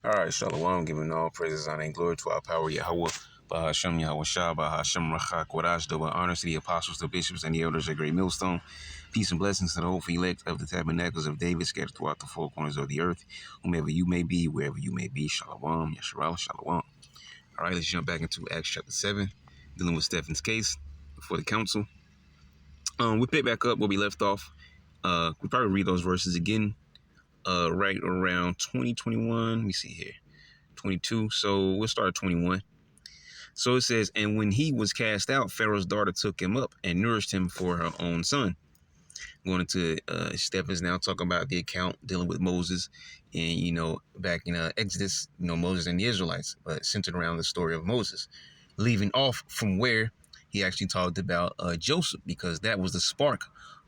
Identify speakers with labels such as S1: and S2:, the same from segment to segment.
S1: All right, Shalom, giving all praises, honor, and glory to our power, Yahweh, Bahashem Yahweh Shah, Bahashem Rachak, Wadash, double honors to the apostles, the bishops, and the elders of Great Millstone. Peace and blessings to the hopeful elect of the tabernacles of David, scattered throughout the four corners of the earth, whomever you may be, wherever you may be. Shalom, Yasharal, Shalom. All right, let's jump back into Acts chapter 7, dealing with Stephen's case before the council. We pick back up where we left off. We probably read those verses again, right around 2021. Let me see here. 22. So we'll start at 21. So it says, and when he was cast out, Pharaoh's daughter took him up and nourished him for her own son. Going into Stephen's now talking about the account dealing with Moses and, back in Exodus, Moses and the Israelites, but centered around the story of Moses, leaving off from where he actually talked about Joseph, because that was the spark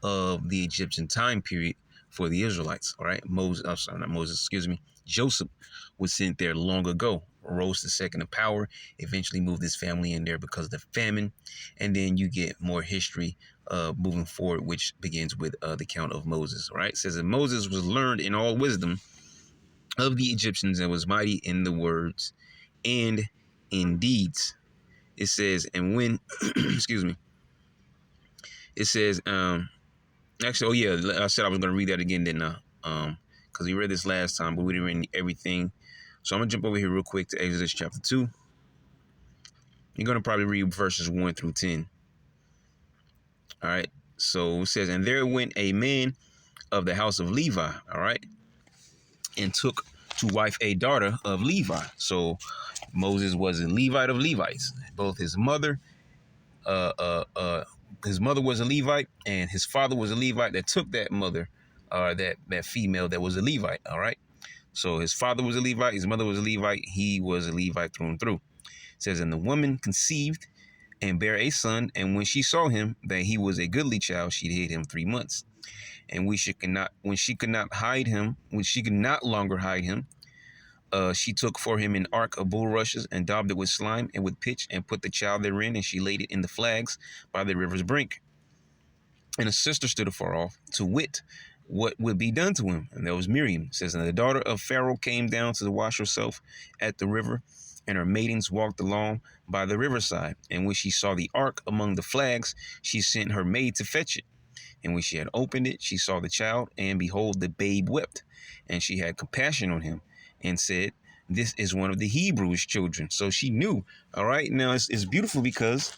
S1: of the Egyptian time period for the Israelites. All right. Joseph was sent there long ago, rose to second in power, eventually moved his family in there because of the famine. And then you get more history moving forward, which begins with the account of Moses. All right. It says that Moses was learned in all wisdom of the Egyptians and was mighty in the words and in deeds. It says, and when, excuse me, it says, actually, oh yeah, I said I was going to read that again, didn't I? Because we read this last time, but we didn't read everything. So I'm going to jump over here real quick to Exodus chapter 2. You're going to probably read verses 1 through 10. All right. So it says, and there went a man of the house of Levi, all right, and took to wife a daughter of Levi. So Moses was a Levite of Levites. Both his mother was a Levite, and his father was a Levite that took that mother, that female that was a Levite. All right. So his father was a Levite, his mother was a Levite, he was a Levite through and through. It says, and the woman conceived and bare a son, and when she saw him that he was a goodly child, she hid him 3 months. And when she could not longer hide him, she took for him an ark of bulrushes and daubed it with slime and with pitch and put the child therein, and she laid it in the flags by the river's brink. And a sister stood afar off to wit what would be done to him. And that was Miriam. It says, and the daughter of Pharaoh came down to wash herself at the river, and her maidens walked along by the riverside. And when she saw the ark among the flags, she sent her maid to fetch it. And when she had opened it, she saw the child, and behold, the babe wept. And she had compassion on him and said, this is one of the Hebrews' children. So she knew. All right. Now it's beautiful because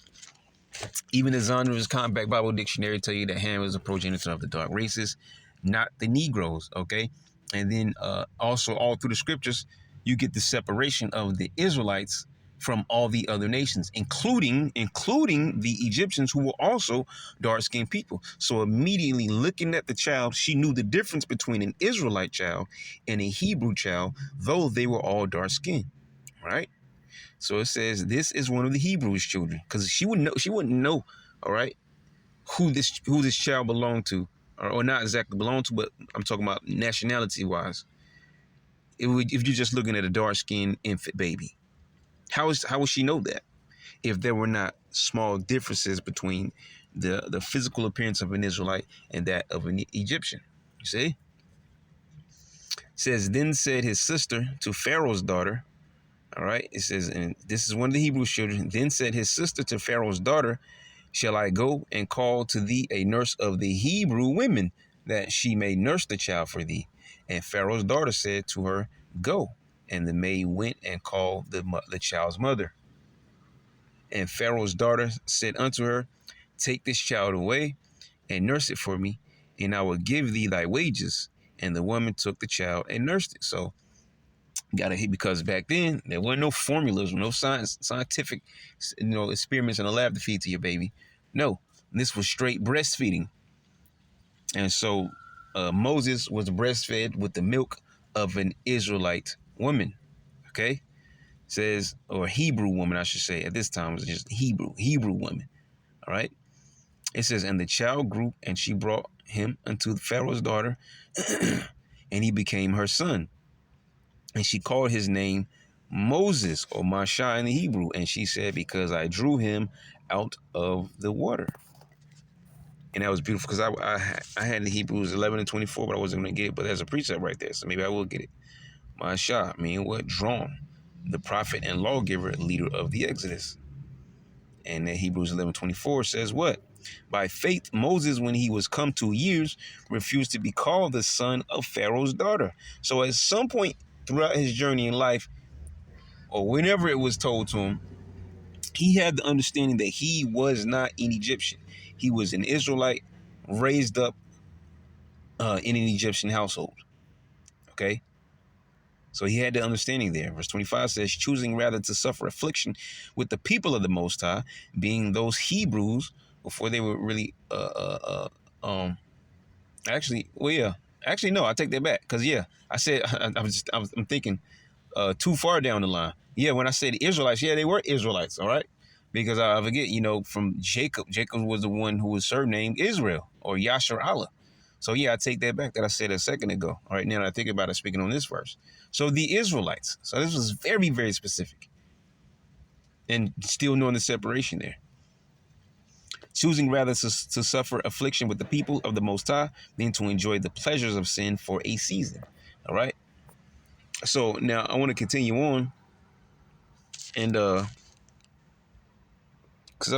S1: even the Zonder's Compact Bible Dictionary tell you that Ham is a progenitor of the dark races, not the Negroes. Okay. And then also all through the scriptures, you get the separation of the Israelites from all the other nations, including the Egyptians, who were also dark-skinned people. So immediately looking at the child, she knew the difference between an Israelite child and a Hebrew child, though they were all dark-skinned, right? So it says this is one of the Hebrews' children, because she wouldn't know, all right, who this child belonged to, or not exactly belonged to, but I'm talking about nationality-wise. If you're just looking at a dark-skinned infant baby. How would she know that if there were not small differences between the physical appearance of an Israelite and that of an Egyptian? You see? It says, then said his sister to Pharaoh's daughter, all right, it says, and this is one of the Hebrew children, then said his sister to Pharaoh's daughter, shall I go and call to thee a nurse of the Hebrew women, that she may nurse the child for thee? And Pharaoh's daughter said to her, go. And the maid went and called the child's mother. And Pharaoh's daughter said unto her, take this child away and nurse it for me, and I will give thee thy wages. And the woman took the child and nursed it. So gotta hit, because back then there weren't no formulas, no scientific, experiments in a lab to feed to your baby. No, this was straight breastfeeding. And so Moses was breastfed with the milk of an Israelite woman. Okay, it says, or Hebrew woman, I should say. At this time, it was just Hebrew woman. All right. It says, and the child grew, and she brought him unto Pharaoh's daughter, and he became her son. And she called his name Moses, or Masha in the Hebrew. And she said, because I drew him out of the water. And that was beautiful, because I had the Hebrews 11 and 24, but I wasn't going to get it. But there's a precept right there, so maybe I will get it. Masha, mean what? Drawn. The prophet and lawgiver, leader of the Exodus. And then Hebrews 11:24 says what? By faith, Moses, when he was come to years, refused to be called the son of Pharaoh's daughter. So at some point throughout his journey in life, or whenever it was told to him, he had the understanding that he was not an Egyptian. He was an Israelite raised up in an Egyptian household. Okay? So he had the understanding there. Verse 25 says, choosing rather to suffer affliction with the people of the Most High, being those Hebrews before they were really, actually, well, yeah. Actually, no, I take that back. Because, yeah, I said, I'm thinking too far down the line. Yeah, when I said Israelites, yeah, they were Israelites, all right? Because I forget, from Jacob. Jacob was the one who was surnamed Israel or Yasher Allah. So, yeah, I take that back that I said a second ago. All right, now that I think about it, speaking on this verse. So, the Israelites. So, this was very, very specific. And still knowing the separation there. Choosing rather to suffer affliction with the people of the Most High than to enjoy the pleasures of sin for a season. All right. So, now I want to continue on. And, because I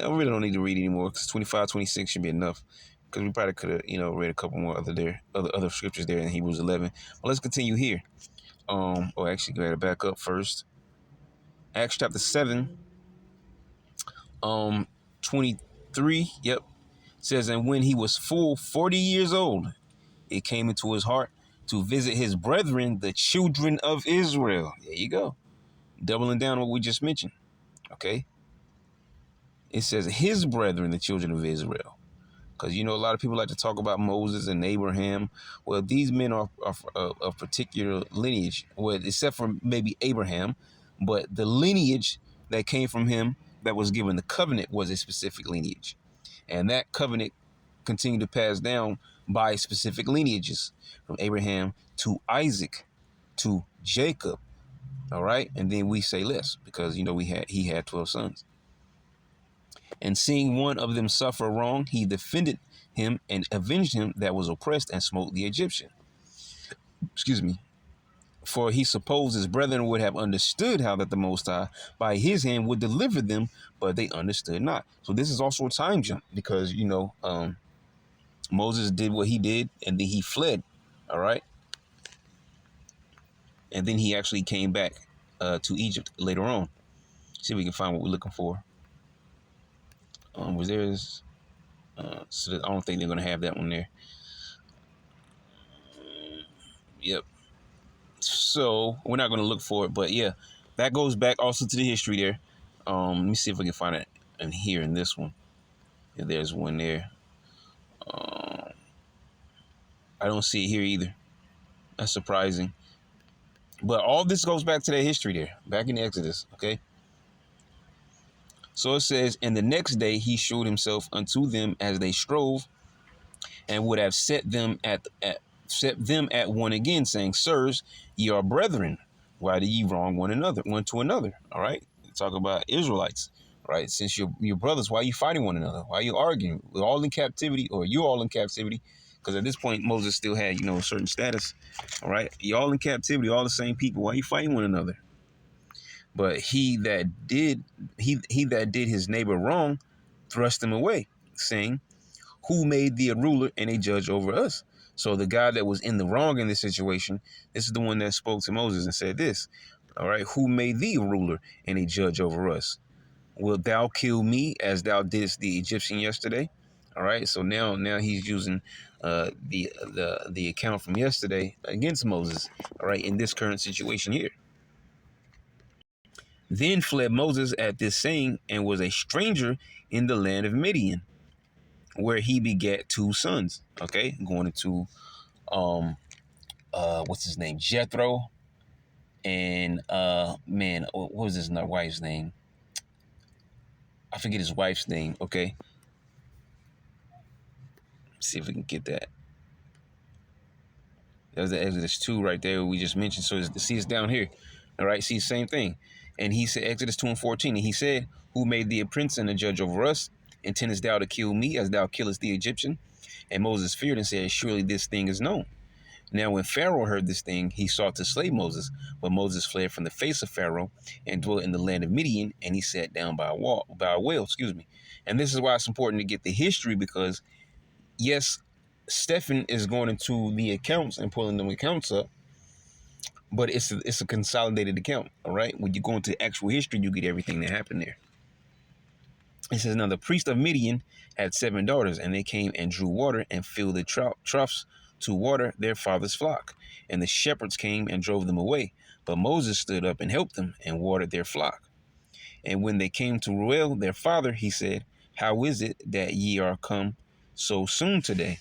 S1: really don't need to read anymore because 25, 26 should be enough. Because we probably could have, read a couple more other scriptures there in Hebrews 11. But let's continue here. Actually, go ahead and back up first. Acts chapter 7, 23. Yep. Says, and when he was full 40 years old, it came into his heart to visit his brethren, the children of Israel. There you go. Doubling down on what we just mentioned. Okay. It says his brethren, the children of Israel. Because, a lot of people like to talk about Moses and Abraham. Well, these men are of particular lineage, well, except for maybe Abraham. But the lineage that came from him that was given the covenant was a specific lineage. And that covenant continued to pass down by specific lineages from Abraham to Isaac to Jacob. All right. And then we say less because, he had 12 sons. And seeing one of them suffer wrong, he defended him and avenged him that was oppressed and smote the Egyptian. Excuse me. For he supposed his brethren would have understood how that the Most High by his hand would deliver them, but they understood not. So this is also a time jump because, Moses did what he did and then he fled. All right. And then he actually came back to Egypt later on. See if we can find what we're looking for. Was there's so I don't think they're gonna have that one there. Yep. So we're not gonna look for it, but yeah, that goes back also to the history there. Let me see if we can find it in here in this one. If there's one there. I don't see it here either. That's surprising. But all this goes back to that history there, back in Exodus, okay? So it says, and the next day he showed himself unto them as they strove, and would have set them at one again, saying, sirs, ye are brethren. Why do ye wrong one to another? All right. Talk about Israelites. All right. Since you're brothers, why are you fighting one another? Why are you arguing? We're all in captivity, or you're all in captivity. Because at this point, Moses still had, a certain status. All right. You're all in captivity, all the same people. Why are you fighting one another? But he that did his neighbor wrong thrust him away, saying, who made thee a ruler and a judge over us? So the guy that was in the wrong in this situation, this is the one that spoke to Moses and said this. All right, who made thee a ruler and a judge over us? Wilt thou kill me as thou didst the Egyptian yesterday? All right, so now he's using the account from yesterday against Moses. All right, in this current situation here. Then fled Moses at this saying and was a stranger in the land of Midian, where he begat 2 sons. Okay, going into what's his name, Jethro, and what was his wife's name? I forget his wife's name. Okay, let's see if we can get that. There's the Exodus 2 right there we just mentioned. So it's down here. All right, see, same thing. And he said, Exodus 2 and 14, and he said, who made thee a prince and a judge over us? Intendest thou to kill me as thou killest the Egyptian? And Moses feared and said, surely this thing is known. Now, when Pharaoh heard this thing, he sought to slay Moses, but Moses fled from the face of Pharaoh and dwelt in the land of Midian, and he sat down by a well. Excuse me. And this is why it's important to get the history, because yes, Stephen is going into the accounts and pulling them accounts up, but it's a consolidated account. All right. When you go into actual history, you get everything that happened there. It says, now the priest of Midian had 7 daughters, and they came and drew water and filled the troughs to water their father's flock. And the shepherds came and drove them away. But Moses stood up and helped them and watered their flock. And when they came to Ruel, their father, he said, how is it that ye are come so soon today?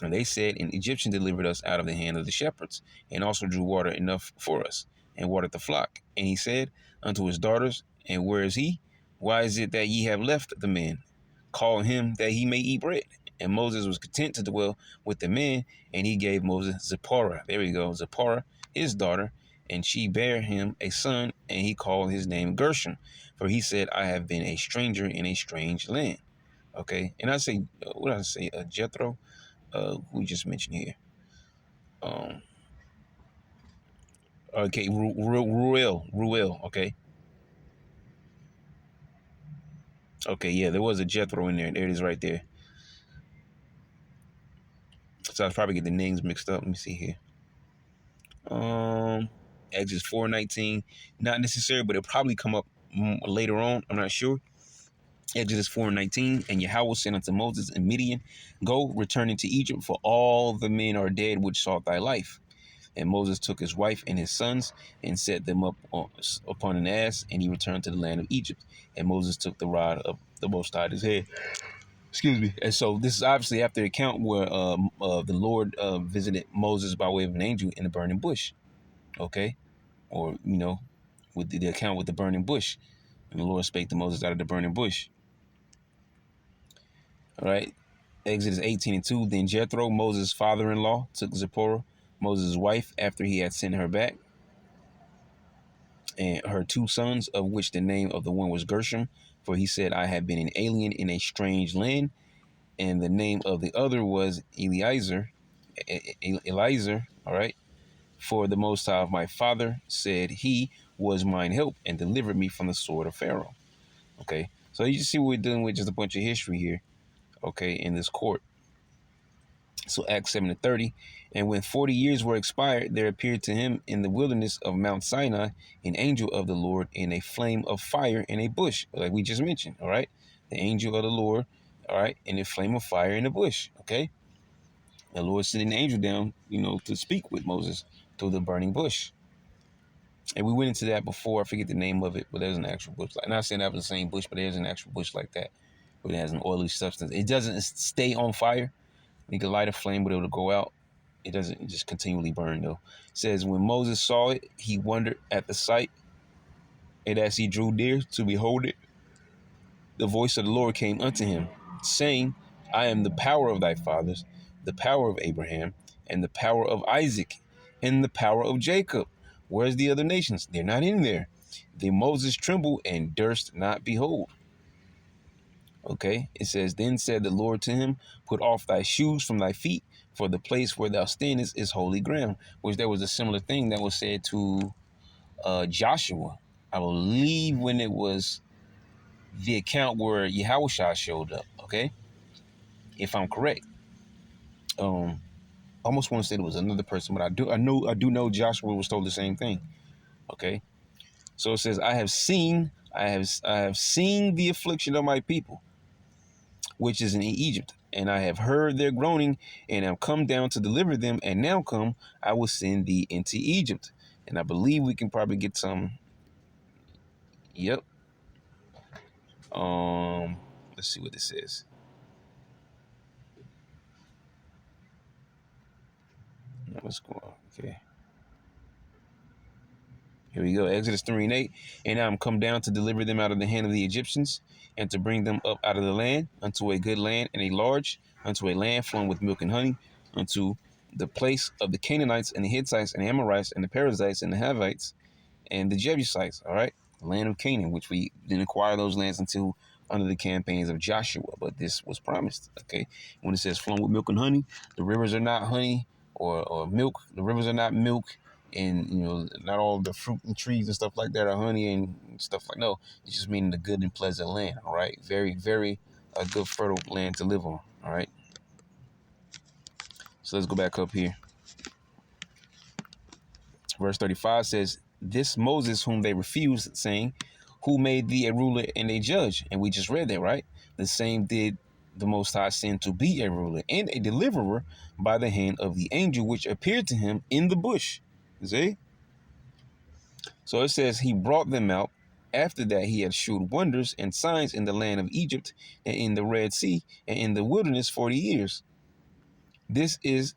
S1: And they said, an Egyptian delivered us out of the hand of the shepherds, and also drew water enough for us, and watered the flock. And he said unto his daughters, and where is he? Why is it that ye have left the man? Call him that he may eat bread. And Moses was content to dwell with the man, and he gave Moses Zipporah. There we go, Zipporah, his daughter, and she bare him a son, and he called his name Gershom, for he said, I have been a stranger in a strange land. Okay, and I say, what did I say? Jethro, we just mentioned here. Okay, Ruel. Okay, okay, yeah, there was a Jethro in there. There it is, right there. So I was probably get the names mixed up. Let me see here. Exodus 4:19, not necessary, but it'll probably come up later on. I'm not sure. Exodus 4:19, and Yahweh said unto Moses in Midian, go, return into Egypt, for all the men are dead which sought thy life. And Moses took his wife and his sons and set them up upon an ass, and he returned to the land of Egypt. And Moses took the rod of the Most High at his head. Excuse me. And so this is obviously after the account where the Lord visited Moses by way of an angel in the burning bush. Okay, or with the account with the burning bush, and the Lord spake to Moses out of the burning bush. All right. Exodus 18:2. Then Jethro, Moses' father-in-law, took Zipporah, Moses' wife, after he had sent her back, and her 2 sons, of which the name of the one was Gershom, for he said, I have been an alien in a strange land. And the name of the other was Eliezer. All right. For the Most High of my father, said he, was mine help and delivered me from the sword of Pharaoh. Okay. So you see what we're dealing with, just a bunch of history here. Okay. In this court. So Acts 7:30, and when 40 years were expired, there appeared to him in the wilderness of Mount Sinai an angel of the Lord in a flame of fire in a bush, like we just mentioned. All right, the angel of the Lord, all right, in a flame of fire in a bush. Okay, the Lord sent an angel down, to speak with Moses through the burning bush. And we went into that before. I forget the name of it, but there's an actual bush. Like, not saying that was the same bush, but there's an actual bush like that, where it has an oily substance. It doesn't stay on fire. You can light a flame, but it'll go out. It doesn't just continually burn, though. It says, when Moses saw it, he wondered at the sight. And as he drew near to behold it, the voice of the Lord came unto him, saying, I am the power of thy fathers, the power of Abraham, and the power of Isaac, and the power of Jacob. Where's the other nations? They're not in there. Then Moses trembled and durst not behold. Okay, it says, then said the Lord to him, put off thy shoes from thy feet, for the place where thou standest is holy ground. Which there was a similar thing that was said to Joshua, I believe, when it was the account where Yahushua showed up. Okay, if I'm correct. I almost want to say it was another person, but I do know Joshua was told the same thing. Okay, so it says, I have seen the affliction of my people, which is in Egypt, and I have heard their groaning, and am come down to deliver them, and now come, I will send thee into Egypt. And I believe we can probably get some. Yep. Let's see what this says. Let's go on. Okay. Here we go. Exodus 3:8. And I am come down to deliver them out of the hand of the Egyptians, and to bring them up out of the land unto a good land and a large, unto a land flowing with milk and honey, unto the place of the Canaanites and the Hittites and the Amorites and the Perizzites and the Havites and the Jebusites. All right, the land of Canaan, which we didn't acquire those lands until under the campaigns of Joshua, but this was promised. Okay, when it says flowing with milk and honey, the rivers are not honey or milk. The rivers are not milk, and not all the fruit and trees and stuff like that are honey and stuff like. No, it's just meaning the good and pleasant land. All right, very very a good fertile land to live on. All right. So let's go back up here. Verse 35 says, "This Moses whom they refused, saying, who made thee a ruler and a judge?" And we just read that, right? The same did the Most High send to be a ruler and a deliverer by the hand of the angel which appeared to him in the bush. See? So it says he brought them out. After that, he had shewed wonders and signs in the land of Egypt and in the Red Sea and in the wilderness 40 years. This is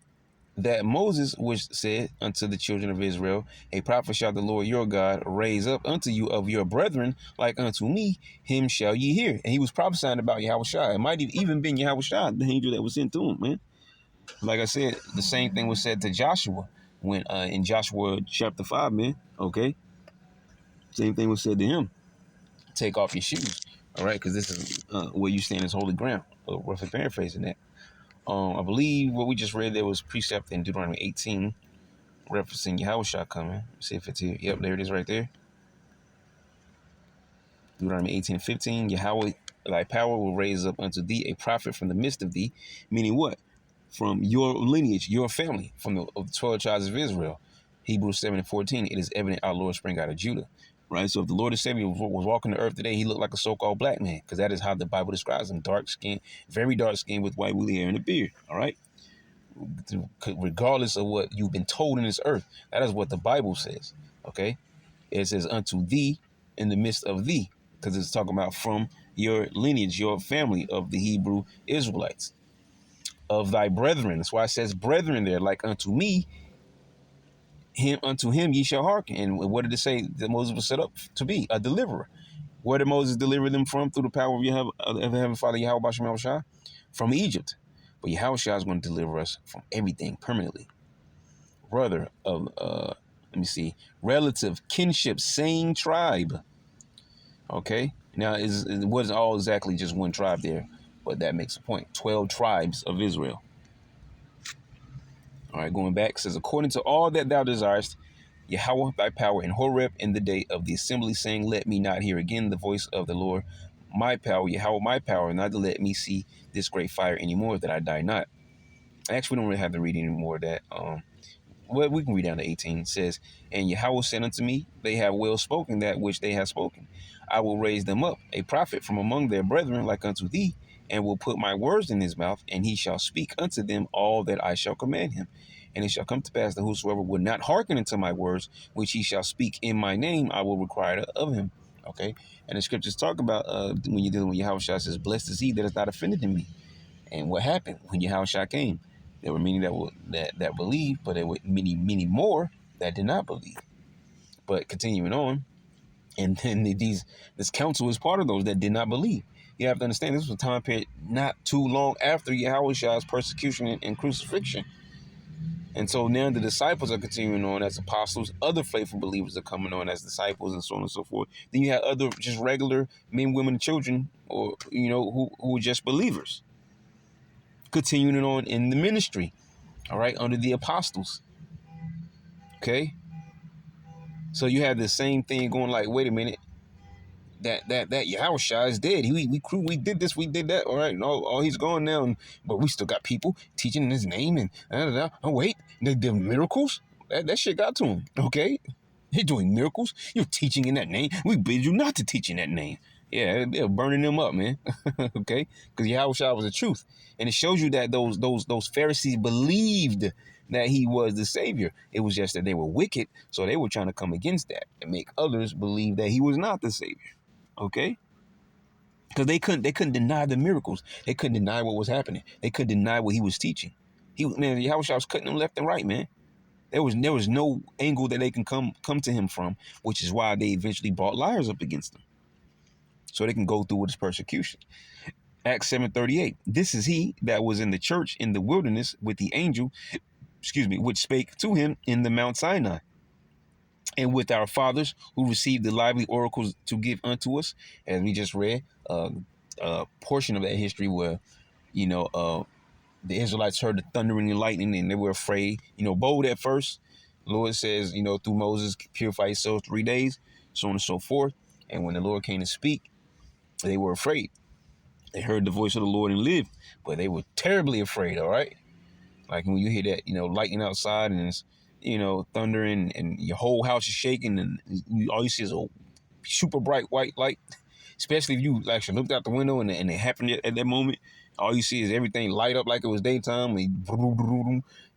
S1: that Moses which said unto the children of Israel, a prophet shall the Lord your God raise up unto you of your brethren like unto me, him shall ye hear. And he was prophesying about Yahushua. It might have even been Yahushua, the angel that was sent to him, man. Like I said, the same thing was said to Joshua when in Joshua chapter 5, man. Okay. Same thing was said to him. Take off your shoes. All right, because this is where you stand is holy ground. Roughly paraphrasing that. I believe what we just read there was precept in Deuteronomy 18, referencing Yahushua coming. Let's see if it's here. Yep, there it is right there. Deuteronomy 18:15. Yahweh, thy power will raise up unto thee a prophet from the midst of thee. Meaning what? From your lineage, your family, from the 12 tribes of Israel. Hebrews 7:14. It is evident our Lord sprang out of Judah. Right? So if the Lord and Savior was walking the earth today, he looked like a so-called black man, because that is how the Bible describes him. Dark skin, very dark skin with white woolly hair and a beard. All right? Regardless of what you've been told in this earth, that is what the Bible says. Okay? It says unto thee in the midst of thee, because it's talking about from your lineage, your family of the Hebrew Israelites, of thy brethren. That's why it says brethren there, like unto me, him unto him ye shall hearken. And what did it say that Moses was set up to be? A deliverer. Where did Moses deliver them from? Through the power of Heavenly Father Yahweh Bashem Yahushua? From Egypt. But Yahushua is going to deliver us from everything permanently. Brother of let me see, relative, kinship, same tribe. Okay, now it wasn't all exactly just one tribe there, but that makes a point. 12 tribes of Israel. All right, going back, it says, according to all that thou desirest, Yahweh thy power in Horeb in the day of the assembly, saying, let me not hear again the voice of the Lord, my power, Yahweh my power, not to let me see this great fire anymore, that I die not. Actually, we don't really have to read any more of that. Well, we can read down to 18. It says, and Yahweh said unto me, they have well spoken that which they have spoken. I will raise them up, a prophet from among their brethren like unto thee, and will put my words in his mouth, and he shall speak unto them all that I shall command him. And it shall come to pass that whosoever would not hearken unto my words, which he shall speak in my name, I will require it of him. Okay? And the scriptures talk about when you're dealing with Yahweh, says, blessed is he that is not offended in me. And what happened when Yahweh came? There were many that believed, but there were many more that did not believe. But continuing on, and then this council is part of those that did not believe. You have to understand, this was a time period not too long after Yahweh's persecution and crucifixion. And so now the disciples are continuing on as apostles. Other faithful believers are coming on as disciples, and so on and so forth. Then you have other just regular men, women, and children, or who were just believers, continuing on in the ministry. All right, under the apostles. Okay, so you have the same thing going. Like, wait a minute, that Yahushua is dead. We did this, we did that. All right, no, he's gone now, but we still got people teaching in his name and oh wait, the miracles that shit got to him. Okay, you're doing miracles. You're teaching in that name. We bid you not to teach in that name. Yeah, they're burning them up, man. Okay, because Yahushua was the truth, and it shows you that those Pharisees believed that he was the Savior. It was just that they were wicked, so they were trying to come against that and make others believe that he was not the Savior. Okay, because they couldn't deny the miracles. They couldn't deny what was happening. They couldn't deny what he was teaching. Yahushua was cutting them left and right, man. There was no angle that they can come to him from, which is why they eventually brought liars up against him, so they can go through with his persecution. Acts 7:38. This is he that was in the church in the wilderness with the angel, which spake to him in the Mount Sinai, and with our fathers who received the lively oracles to give unto us, as we just read, a portion of that history where, the Israelites heard the thundering and lightning, and they were afraid. Bold at first. The Lord says, through Moses, purify yourself 3 days, so on and so forth. And when the Lord came to speak, they were afraid. They heard the voice of the Lord and lived, but they were terribly afraid, all right? Like when you hear that, lightning outside and it's, thundering and your whole house is shaking and all you see is a super bright white light, especially if you actually looked out the window and it happened at that moment. All you see is everything light up like it was daytime.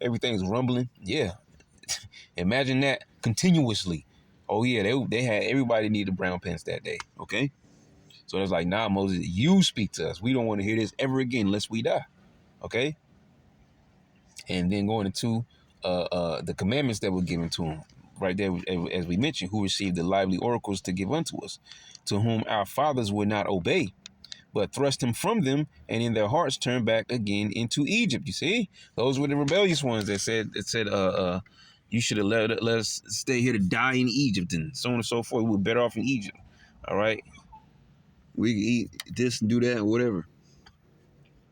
S1: Everything's rumbling. Yeah. Imagine that continuously. Oh, yeah, they had everybody needed brown pants that day, okay? So it's like, nah, Moses, you speak to us. We don't want to hear this ever again unless we die, okay? And then going into the commandments that were given to him, right there, as we mentioned, who received the lively oracles to give unto us, to whom our fathers would not obey, but thrust him from them, and in their hearts turned back again into Egypt. You see, those were the rebellious ones that said, you should have let us stay here to die in Egypt, and so on and so forth. We were better off in Egypt. All right, we can eat this and do that and whatever.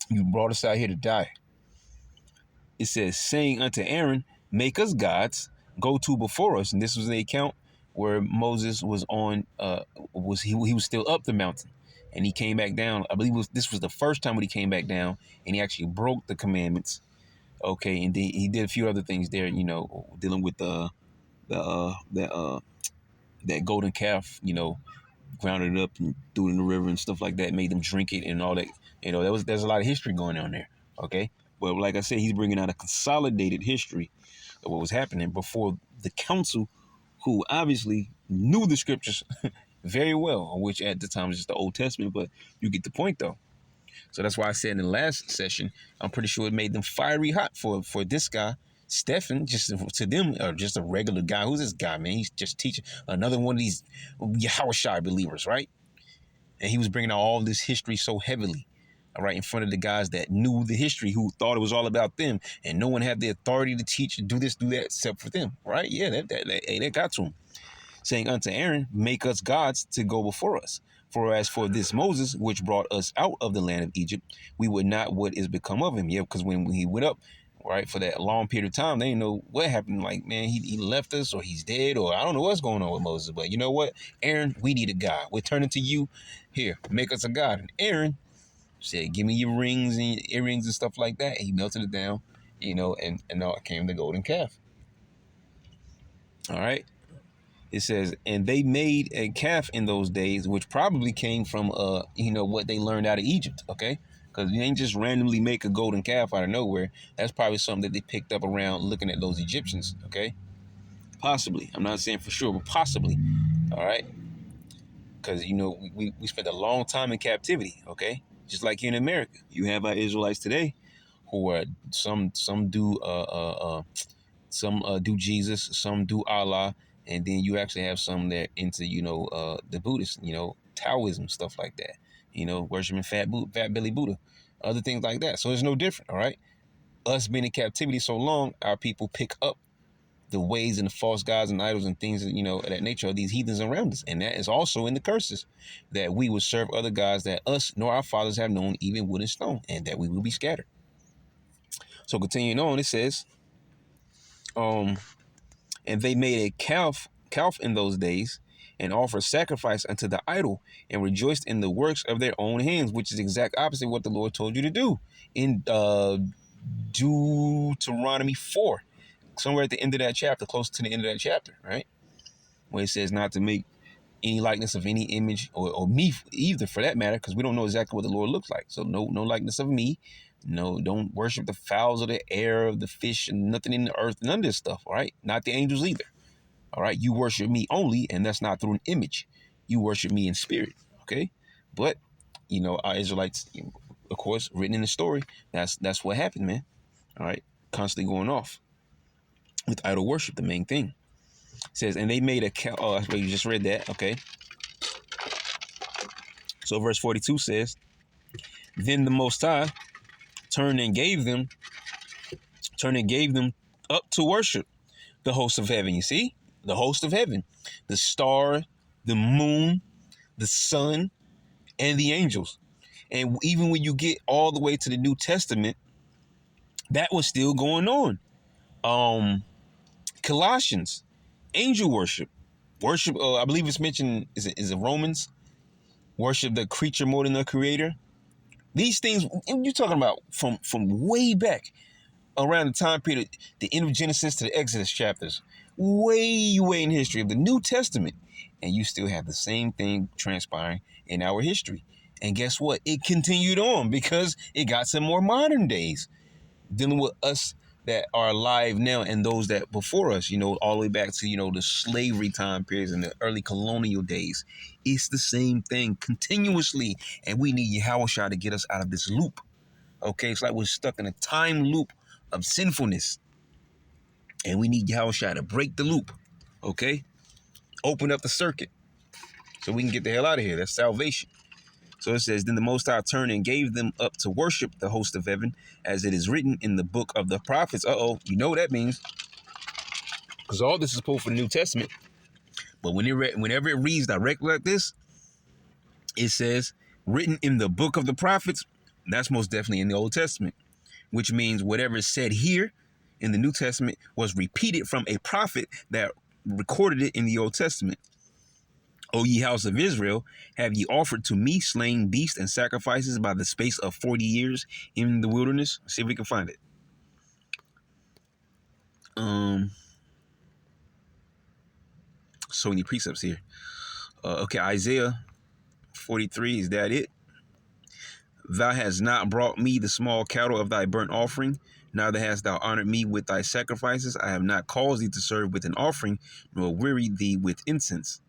S1: You brought us out here to die. It says, saying unto Aaron, make us gods, go to before us. And this was the account where Moses was on, he was still up the mountain. And he came back down. I believe this was the first time when he came back down and he actually broke the commandments. Okay, and then he did a few other things there, dealing with that golden calf, grounded it up and threw it in the river and stuff like that, made them drink it and all that. There's a lot of history going on there. Okay. But like I said, he's bringing out a consolidated history of what was happening before the council, who obviously knew the scriptures very well, which at the time was just the Old Testament, but you get the point though. So that's why I said in the last session, I'm pretty sure it made them fiery hot for this guy, Stephen, just to them, or just a regular guy. Who's this guy, man? He's just teaching another one of these Yahushua believers, right? And he was bringing out all this history so heavily, all right, in front of the guys that knew the history, who thought it was all about them, and no one had the authority to teach and do this, do that, except for them, right? Yeah, that got to him. Saying unto Aaron, make us gods to go before us. For as for this Moses, which brought us out of the land of Egypt, we would not what is become of him. Yeah, because when he went up, right, for that long period of time, they didn't know what happened. Like, man, he left us, or he's dead, or I don't know what's going on with Moses. But you know what? Aaron, we need a God. We're turning to you. Here, make us a God. And Aaron said, give me your rings and your earrings and stuff like that. He melted it down, and out came the golden calf. All right. It says, and they made a calf in those days, which probably came from, what they learned out of Egypt, okay? Because you ain't just randomly make a golden calf out of nowhere. That's probably something that they picked up around looking at those Egyptians, okay? Possibly. I'm not saying for sure, but possibly, all right? Because, we spent a long time in captivity, okay? Just like here in America. You have our Israelites today who are, some do do Jesus, some do Allah, and then you actually have some that into the Buddhist, Taoism, stuff like that, worshiping fat belly Buddha, other things like that. So it's no different. All right, us being in captivity so long, our people pick up the ways and the false gods and idols and things of that nature of these heathens around us, and that is also in the curses, that we would serve other gods that us nor our fathers have known, even wood and stone, and that we will be scattered. So continuing on, it says, and they made a calf in those days, and offered sacrifice unto the idol, and rejoiced in the works of their own hands, which is exact opposite what the Lord told you to do in Deuteronomy 4, somewhere at the end of that chapter, close to the end of that chapter, right? Where it says not to make any likeness of any image, or me either, for that matter, because we don't know exactly what the Lord looks like. So no likeness of me. No, don't worship the fowls of the air, of the fish, and nothing in the earth, none of this stuff, all right? Not the angels either, all right? You worship me only, and that's not through an image. You worship me in spirit, okay? But, our Israelites, of course, written in the story, that's what happened, man, all right? Constantly going off with idol worship, the main thing. It says, and they made a cow. Oh, that's where you just read that, okay? So verse 42 says, then the Most High turned and gave them up to worship the host of heaven. You see, the host of heaven, the star, the moon, the sun, and the angels. And even when you get all the way to the New Testament, That was still going on. Um, Colossians, angel worship, worship. I believe it's mentioned. Is it Romans? Worship the creature more than the creator. These things, and you're talking about from way back around the time period, the end of Genesis to the Exodus chapters, way in history of the New Testament, and you still have the same thing transpiring in our history. And guess what? It continued on because it got some more modern days dealing with us that are alive now and those that before us, all the way back to, the slavery time periods and the early colonial days. It's the same thing continuously. And we need Yahweh Shah to get us out of this loop. Okay, it's like we're stuck in a time loop of sinfulness. And we need Yahweh Shah to break the loop. Okay? Open up the circuit so we can get the hell out of here. That's salvation. So it says, then the Most High turned and gave them up to worship the host of heaven, as it is written in the book of the prophets. You know what that means. Because all this is pulled from the New Testament. But whenever it reads directly like this, it says, written in the book of the prophets, that's most definitely in the Old Testament. Which means whatever is said here in the New Testament was repeated from a prophet that recorded it in the Old Testament. O ye house of Israel, have ye offered to me slain beasts and sacrifices by the space of 40 years in the wilderness? Let's see if we can find it. So many precepts here. Okay, Isaiah 43, is that it? Thou hast not brought me the small cattle of thy burnt offering, neither hast thou honored me with thy sacrifices. I have not caused thee to serve with an offering, nor wearied thee with incense.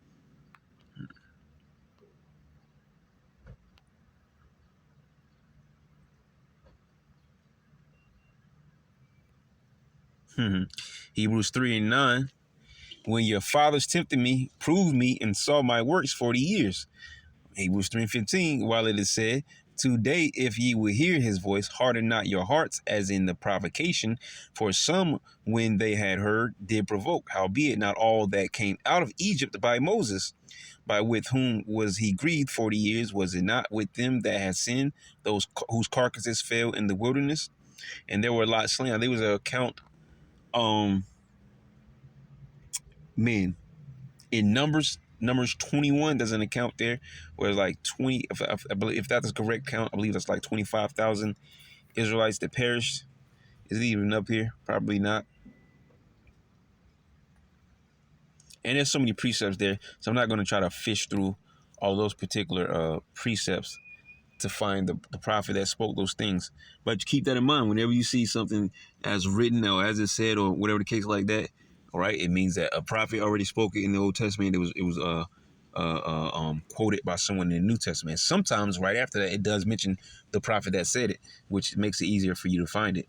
S1: Hebrews 3:9. When your fathers tempted me, proved me, and saw my works 40 years. Hebrews 3:15, while it is said, today, if ye will hear his voice, harden not your hearts as in the provocation. For some, when they had heard, did provoke. Howbeit, not all that came out of Egypt by Moses, by with whom was he grieved 40 years. Was it not with them that had sinned, those whose carcasses fell in the wilderness? And there were a lot slain. There was an account, men, in Numbers 21, there's an account there where it's like 20, I believe, if that's the correct count, I believe that's like 25,000 Israelites that perished. Is it even up here? Probably not. And there's so many precepts there, so I'm not going to try to fish through all those particular precepts to find the prophet that spoke those things. But keep that in mind whenever you see something as written or as it said or whatever the case like that. All right, it means that a prophet already spoke it in the Old Testament. It was quoted by someone in the New Testament. Sometimes right after that, it does mention the prophet that said it, which makes it easier for you to find it.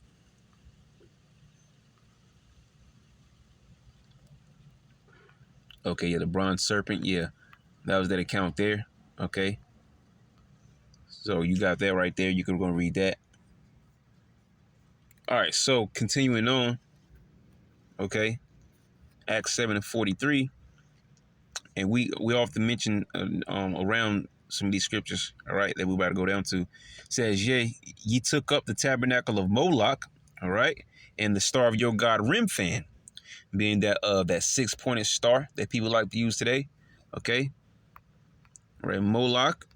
S1: Okay, yeah, the bronze serpent. Yeah, that was that account there. Okay, so you got that right there. You could go and read that. All right, so continuing on. Okay, Acts 7:43, and we often mention around some of these scriptures, all right, that we're about to go down to, says, yea, ye took up the tabernacle of Moloch, all right, and the star of your god Remphan, being that six-pointed star that people like to use today, okay, all right, Moloch,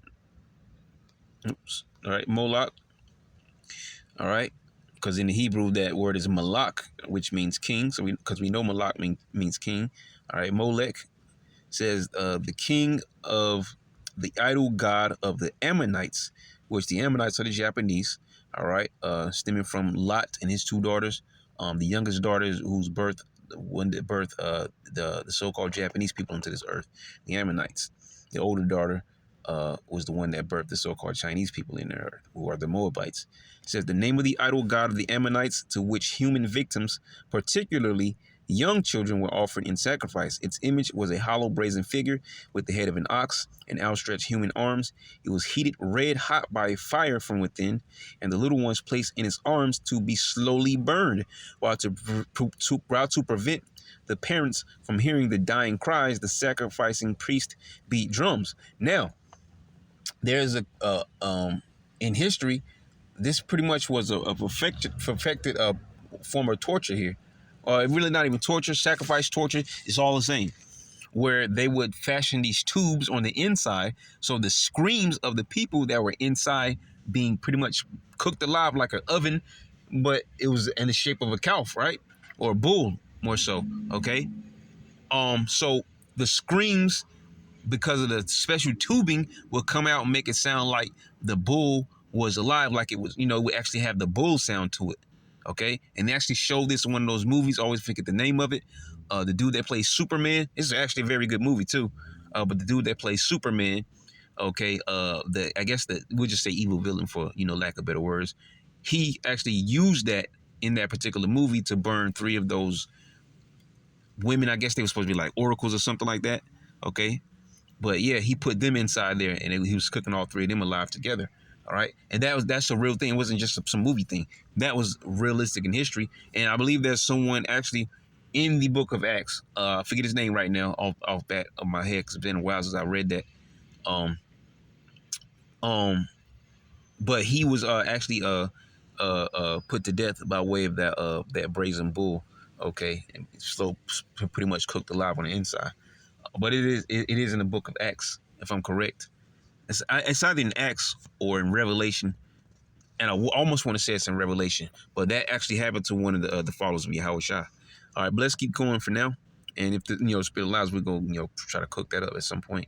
S1: oops, all right, Moloch, all right, because in the Hebrew that word is Malak, which means king, so because we know Malak means king, all right, Molech says the king of the idol god of the Ammonites, which the Ammonites are the Japanese, all right, stemming from Lot and his two daughters, the youngest daughter whose birth, the one that birthed the so-called Japanese people into this earth, the Ammonites. The older daughter was the one that birthed the so-called Chinese people in the earth, who are the Moabites. It says the name of the idol god of the Ammonites, to which human victims, particularly young children, were offered in sacrifice. Its image was a hollow brazen figure with the head of an ox and outstretched human arms. It was heated red hot by fire from within, and the little ones placed in its arms to be slowly burned, while to prevent the parents from hearing the dying cries, the sacrificing priest beat drums. Now, there's in history, this pretty much was a perfected form of torture here. Really not even torture, sacrifice, torture. It's all the same. Where they would fashion these tubes on the inside, so the screams of the people that were inside being pretty much cooked alive like an oven, but it was in the shape of a cow, right? Or a bull, more so. Okay. So the screams, because of the special tubing, will come out and make it sound like the bull was alive, like it was, it would actually have the bull sound to it. Okay. And they actually showed this in one of those movies. I always forget the name of it. The dude that plays Superman, this is actually a very good movie too. But the dude that plays Superman, okay, I guess that we'll just say evil villain for, lack of better words. He actually used that in that particular movie to burn three of those women. I guess they were supposed to be like oracles or something like that. Okay. But yeah, he put them inside there, and he was cooking all three of them alive together. All right, and that's a real thing. It wasn't just some movie thing. That was realistic in history, and I believe there's someone actually in the book of Acts. I forget his name right now off bat of my head because it's been a while since I read that. Um, but he was actually put to death by way of that brazen bull. Okay, and so pretty much cooked alive on the inside. But it is in the book of Acts, if I'm correct. It's either in Acts or in Revelation, and I almost want to say it's in Revelation, but that actually happened to one of the followers of Yahweh Shai. All right, but let's keep going for now, and if the Spirit allows, we're gonna try to cook that up at some point.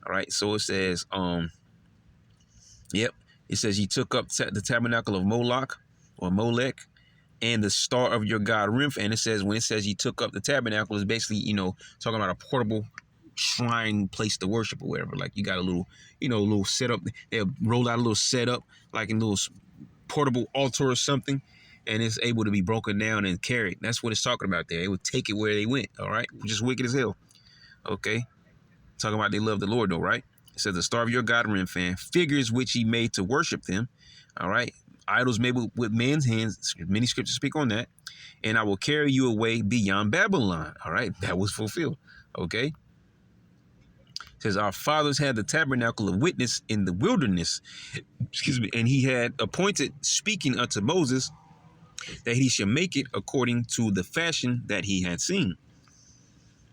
S1: All right, so it says yep, it says he took up the tabernacle of Moloch or Molech and the star of your god Rimph, and it says when it says he took up the tabernacle, it's basically talking about a portable shrine place to worship or whatever. Like you got a little little setup. They roll out a little setup like a little portable altar or something, and it's able to be broken down and carried. That's what it's talking about there. They would take it where they went. All right, which is wicked as hell. Okay, talking about they love the Lord though, right? It says the star of your god Rimph, figures which he made to worship them. All right, idols made with man's hands. Many scriptures speak on that. And I will carry you away beyond Babylon. All right, that was fulfilled. Okay. It says our fathers had the tabernacle of witness in the wilderness. Excuse me. And he had appointed speaking unto Moses that he should make it according to the fashion that he had seen.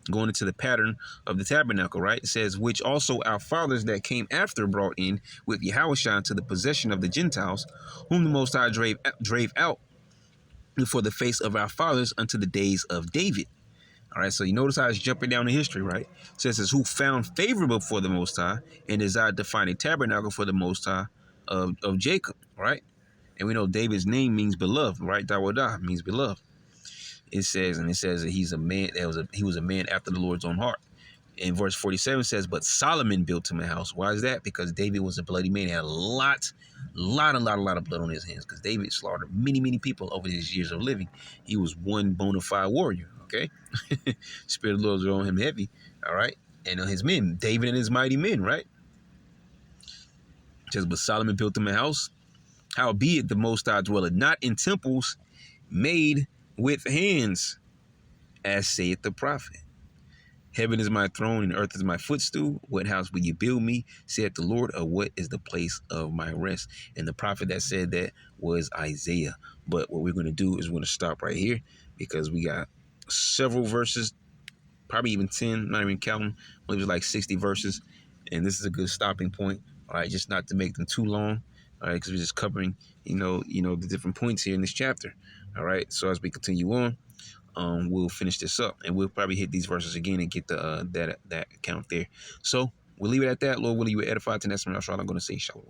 S1: Going into the pattern of the tabernacle, right? It says, which also our fathers that came after brought in with Yahushua to the possession of the Gentiles, whom the Most High drave out before the face of our fathers unto the days of David. All right, so you notice how it's jumping down in history, right? It says, who found favorable for the Most High and desired to find a tabernacle for the Most High of Jacob, right? And we know David's name means beloved, right? Dawadah means beloved. It says that he's a man. He was a man after the Lord's own heart. In verse 47 says, but Solomon built him a house. Why is that? Because David was a bloody man. He had a lot of blood on his hands. Because David slaughtered many people over his years of living. He was one bona fide warrior. Okay, Spirit of the Lord was on him heavy. All right, and on his men, David and his mighty men. Right. It says, but Solomon built him a house. Howbeit the Most High dwelleth not in temples made with hands, as saith the prophet. Heaven is my throne and earth is my footstool. What house will you build me, saith the Lord, or what is the place of my rest? And the prophet that said that was Isaiah. But what we're going to do is we're going to stop right here because we got several verses, probably even 10, not even counting. Maybe like 60 verses. And this is a good stopping point. All right, just not to make them too long. All right, because we're just covering, the different points here in this chapter. All right, so as we continue on, we'll finish this up, and we'll probably hit these verses again and get the that account there. So we'll leave it at that. Lord willing, you will edify to next time. I'm going to say shalom.